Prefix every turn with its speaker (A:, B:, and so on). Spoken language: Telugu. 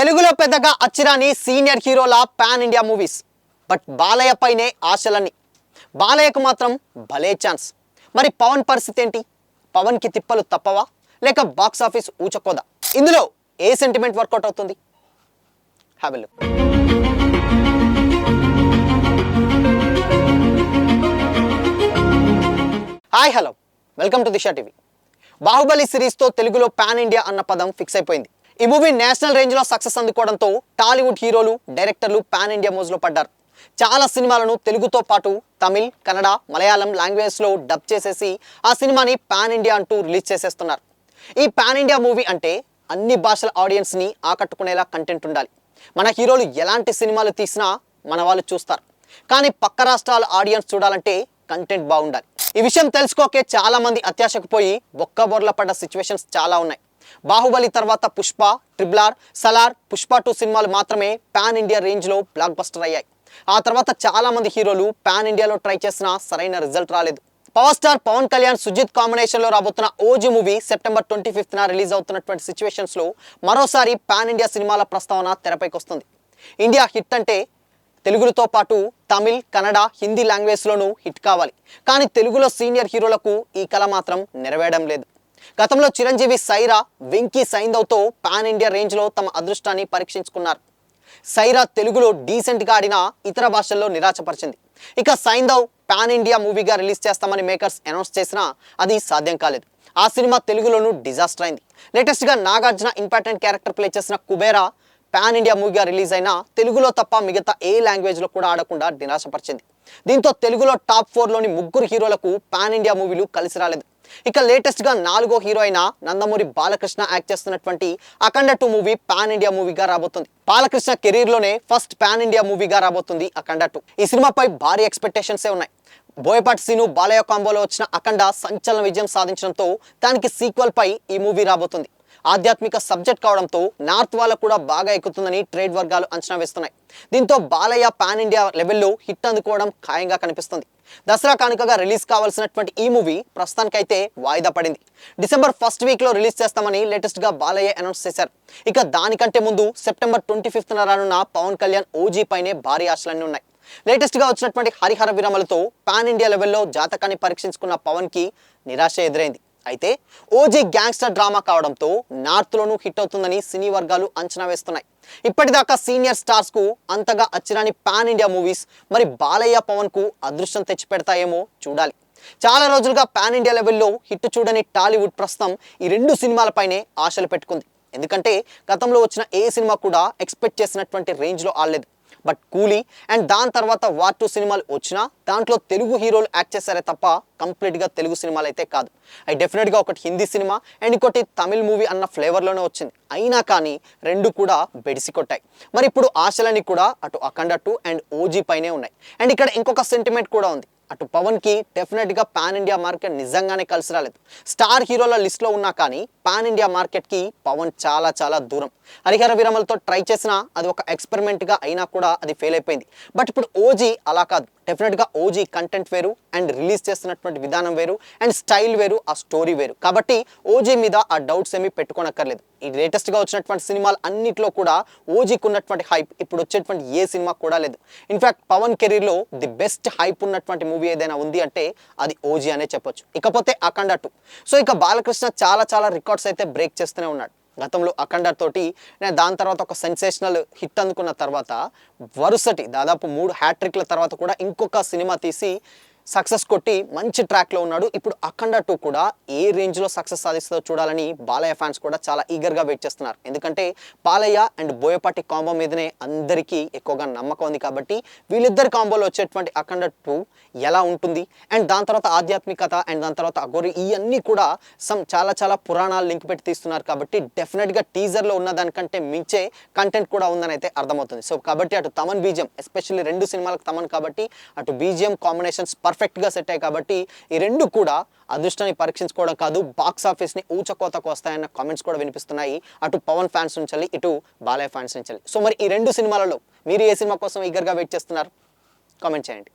A: తెలుగులో పెద్దగా అచ్చిరాని సీనియర్ హీరోల pan India movies. But Balayya పైనే ఆశలన్నీ. బాలయ్యకు మాత్రం భలే ఛాన్స్. మరి పవన్ పరిస్థితి ఏంటి? పవన్కి తిప్పలు తప్పవా లేక బాక్స్ ఆఫీస్ ఊచకోదా? ఇందులో ఏ సెంటిమెంట్ వర్కౌట్ అవుతుంది? Have a look. Hi hello, welcome to Disha TV. Baahubali సిరీస్తో తెలుగులో పాన్ ఇండియా అన్న పదం ఫిక్స్ అయిపోయింది. ఈ మూవీ నేషనల్ రేంజ్లో సక్సెస్ అందుకోవడంతో టాలీవుడ్ హీరోలు, డైరెక్టర్లు పాన్ ఇండియా మోజులో పడ్డారు. చాలా సినిమాలను తెలుగుతో పాటు తమిళ్, కన్నడ, మలయాళం లాంగ్వేజ్లో డబ్ చేసేసి ఆ సినిమాని పాన్ ఇండియా అంటూ రిలీజ్ చేసేస్తున్నారు. ఈ పాన్ ఇండియా మూవీ అంటే అన్ని భాషల ఆడియన్స్ని ఆకట్టుకునేలా కంటెంట్ ఉండాలి. మన హీరోలు ఎలాంటి సినిమాలు తీసినా మన వాళ్ళు చూస్తారు. కానీ పక్క రాష్ట్రాల ఆడియన్స్ చూడాలంటే కంటెంట్ బాగుండాలి. ఈ విషయం తెలుసుకోకే చాలా మంది అత్యాశకు పోయి బొక్కబోర్ల పడ్డ సిచ్యువేషన్స్ చాలా ఉన్నాయి. బాహుబలి తర్వాత పుష్ప, ట్రిపుల్ ఆర్, సలార్, పుష్ప 2 సినిమాలు మాత్రమే పాన్ ఇండియా రేంజ్లో బ్లాక్ బస్టర్ అయ్యాయి. ఆ తర్వాత చాలా మంది హీరోలు పాన్ ఇండియాలో ట్రై చేసినా సరైన రిజల్ట్ రాలేదు. పవర్ స్టార్ పవన్ కళ్యాణ్, సుజిత్ కాంబినేషన్లో రాబోతున్న ఓజీ మూవీ సెప్టెంబర్ 25న రిలీజ్ అవుతున్నటువంటి సిచ్యువేషన్స్లో మరోసారి పాన్ ఇండియా సినిమాల ప్రస్తావన తెరపైకి వస్తుంది. ఇండియా హిట్ అంటే తెలుగుతో పాటు తమిళ్, కన్నడ, హిందీ లాంగ్వేజ్లోనూ హిట్ కావాలి. కానీ తెలుగులో సీనియర్ హీరోలకు ఈ కళ మాత్రం నెరవేరడం లేదు. గతంలో చిరంజీవి సైరా, వెంకీ సైందవ్తో పాన్ ఇండియా రేంజ్లో తమ అదృష్టాన్ని పరీక్షించుకున్నారు. సైరా తెలుగులో డీసెంట్గా ఆడినా ఇతర భాషల్లో నిరాశపరిచింది. ఇక సైందవ్ పాన్ ఇండియా మూవీగా రిలీజ్ చేస్తామని మేకర్స్ అనౌన్స్ చేసినా అది సాధ్యం కాలేదు. ఆ సినిమా తెలుగులోనూ డిజాస్టర్ అయింది. లేటెస్ట్గా నాగార్జున ఇంపార్టెంట్ క్యారెక్టర్ ప్లే చేసిన కుబేరా పాన్ ఇండియా మూవీగా రిలీజ్ అయినా తెలుగులో తప్ప మిగతా ఏ లాంగ్వేజ్లో కూడా ఆడకుండా నిరాశపరిచింది. దీంతో తెలుగులో టాప్ 4లోని 3 హీరోలకు పాన్ ఇండియా మూవీలు కలిసి రాలేదు. ఇక లేటెస్ట్గా 4వ హీరో అయిన నందమూరి బాలకృష్ణ యాక్ట్ చేస్తున్నటువంటి అఖండ 2 మూవీ పాన్ ఇండియా మూవీగా రాబోతుంది. బాలకృష్ణ కెరీర్లోనే ఫస్ట్ పాన్ ఇండియా మూవీగా రాబోతుంది అఖండ 2. ఈ సినిమాపై భారీ ఎక్స్పెక్టేషన్సే ఉన్నాయి. బోయపాటి సీను, బాలయ్య కాంబోలో వచ్చిన అఖండ సంచలన విజయం సాధించడంతో దానికి సీక్వెల్ పై ఈ మూవీ రాబోతుంది. ఆధ్యాత్మిక సబ్జెక్ట్ కావడంతో నార్త్ వాళ్ళకు కూడా బాగా ఎక్కుతుందని ట్రేడ్ వర్గాలు అంచనా వేస్తున్నాయి. దీంతో బాలయ్య పాన్ ఇండియా లెవెల్లో హిట్ అందుకోవడం ఖాయంగా కనిపిస్తుంది. దసరా కానుకగా రిలీజ్ కావాల్సినటువంటి ఈ మూవీ ప్రస్తుతానికైతే వాయిదా పడింది. డిసెంబర్ 1st వీక్లో రిలీజ్ చేస్తామని లేటెస్ట్గా బాలయ్య అనౌన్స్ చేశారు. ఇక దానికంటే ముందు సెప్టెంబర్ 25న రానున్న పవన్ కళ్యాణ్ ఓజీ పైనే భారీ ఆశలన్నీ ఉన్నాయి. లేటెస్ట్గా వచ్చినటువంటి హరిహర విరమలతో పాన్ ఇండియా లెవెల్లో జాతకాన్ని పరీక్షించుకున్న పవన్కి నిరాశ ఎదురైంది. అయితే ఓజీ గ్యాంగ్స్టర్ డ్రామా కావడంతో నార్త్లోనూ హిట్ అవుతుందని సినీ వర్గాలు అంచనా వేస్తున్నాయి. ఇప్పటిదాకా సీనియర్ స్టార్స్కు అంతగా అచ్చిరాని పాన్ ఇండియా మూవీస్ మరి బాలయ్య, పవన్కు అదృష్టం తెచ్చిపెడతాయేమో చూడాలి. చాలా రోజులుగా పాన్ ఇండియా లెవెల్లో హిట్ చూడని టాలీవుడ్ ప్రస్తుతం ఈ 2 సినిమాలపైనే ఆశలు పెట్టుకుంది. ఎందుకంటే గతంలో వచ్చిన ఏ సినిమా కూడా ఎక్స్పెక్ట్ చేసినటువంటి రేంజ్లో ఆడలేదు. బట్ కూలీ అండ్ దాని తర్వాత వార్ 2 సినిమాలు వచ్చినా దాంట్లో తెలుగు హీరోలు యాక్ట్ చేశారే తప్ప కంప్లీట్గా తెలుగు సినిమాలు అయితే కాదు. అవి డెఫినెట్గా ఒకటి హిందీ సినిమా అండ్ ఇంకోటి తమిళ్ మూవీ అన్న ఫ్లేవర్లోనే వచ్చింది. అయినా కానీ 2 కూడా బెడిసి కొట్టాయి. మరి ఇప్పుడు ఆశలన్నీ కూడా అటు అఖండ 2 అండ్ ఓజీ పైనే ఉన్నాయి. అండ్ ఇక్కడ ఇంకొక సెంటిమెంట్ కూడా ఉంది. అటు పవన్కి డెఫినెట్గా పాన్ ఇండియా మార్కెట్ నిజంగానే కలిసి రాలేదు. స్టార్ హీరోల లిస్ట్లో ఉన్నా కానీ పాన్ ఇండియా మార్కెట్కి పవన్ చాలా చాలా దూరం. హరిహర విరమలతో ట్రై చేసినా అది ఒక ఎక్స్పెరిమెంట్గా అయినా కూడా అది ఫెయిల్ అయిపోయింది. బట్ ఇప్పుడు ఓజీ అలా కాదు. డెఫినెట్గా ఓజీ కంటెంట్ వేరు అండ్ రిలీజ్ చేస్తున్నటువంటి విధానం వేరు అండ్ స్టైల్ వేరు, ఆ స్టోరీ వేరు. కాబట్టి ఓజీ మీద ఆ డౌట్స్ ఏమీ పెట్టుకోనక్కర్లేదు. ఈ లేటెస్ట్గా వచ్చినటువంటి సినిమాలు అన్నింటిలో కూడా ఓజీకి ఉన్నటువంటి హైప్ ఇప్పుడు వచ్చేటువంటి ఏ సినిమా కూడా లేదు. ఇన్ఫ్యాక్ట్ పవన్ కెరీర్లో ది బెస్ట్ హైప్ ఉన్నటువంటి మూవీ ఏదైనా ఉంది అంటే అది ఓజీ అనే చెప్పొచ్చు. ఇకపోతే అఖండ 2. సో ఇక బాలకృష్ణ చాలా రికార్డ్స్ అయితే బ్రేక్ చేస్తూనే ఉన్నాడు. గతంలో అఖండ తోటి దాని తర్వాత ఒక సెన్సేషనల్ హిట్ అందుకున్న తర్వాత వరుసటి దాదాపు 3 హ్యాట్రిక్ల తర్వాత కూడా ఇంకొక సినిమా తీసి సక్సెస్ కొట్టి మంచి ట్రాక్లో ఉన్నాడు. ఇప్పుడు అఖండ 2 కూడా ఏ రేంజ్లో సక్సెస్ సాధిస్తుందో చూడాలని బాలయ్య ఫ్యాన్స్ కూడా చాలా ఈగర్గా వెయిట్ చేస్తున్నారు. ఎందుకంటే బాలయ్య అండ్ బోయపాటి కాంబో మీదనే అందరికీ ఎక్కువగా నమ్మకం ఉంది. కాబట్టి వీళ్ళిద్దరి కాంబోలో వచ్చేటువంటి అఖండ 2 ఎలా ఉంటుంది అండ్ దాని తర్వాత ఆధ్యాత్మికత అండ్ దాని తర్వాత అఘోరి ఇవన్నీ కూడా చాలా పురాణాలు లింక్ పెట్టి తీస్తున్నారు. కాబట్టి డెఫినెట్గా టీజర్లో ఉన్న దానికంటే మించే కంటెంట్ కూడా ఉందని అయితే అర్థమవుతుంది. సో కాబట్టి అటు తమన్ బీజియం, ఎస్పెషల్లీ 2 సినిమాలకు తమన్ కాబట్టి అటు బీజియం కాంబినేషన్స్ పర్ఫెక్ట్గా సెట్ అయ్యాయి. కాబట్టి ఈ 2 కూడా అదృష్టాన్ని పరీక్షించుకోవడం కాదు, బాక్స్ ఆఫీస్ని ఊచకోతకు వస్తాయన్న కామెంట్స్ కూడా వినిపిస్తున్నాయి అటు పవన్ ఫ్యాన్స్ నుంచి ఇటు బాలయ్య ఫ్యాన్స్ నుంచి. సో మరి ఈ 2 సినిమాలలో మీరు ఏ సినిమా కోసం ఈగర్గా వెయిట్ చేస్తున్నారు? కామెంట్ చేయండి.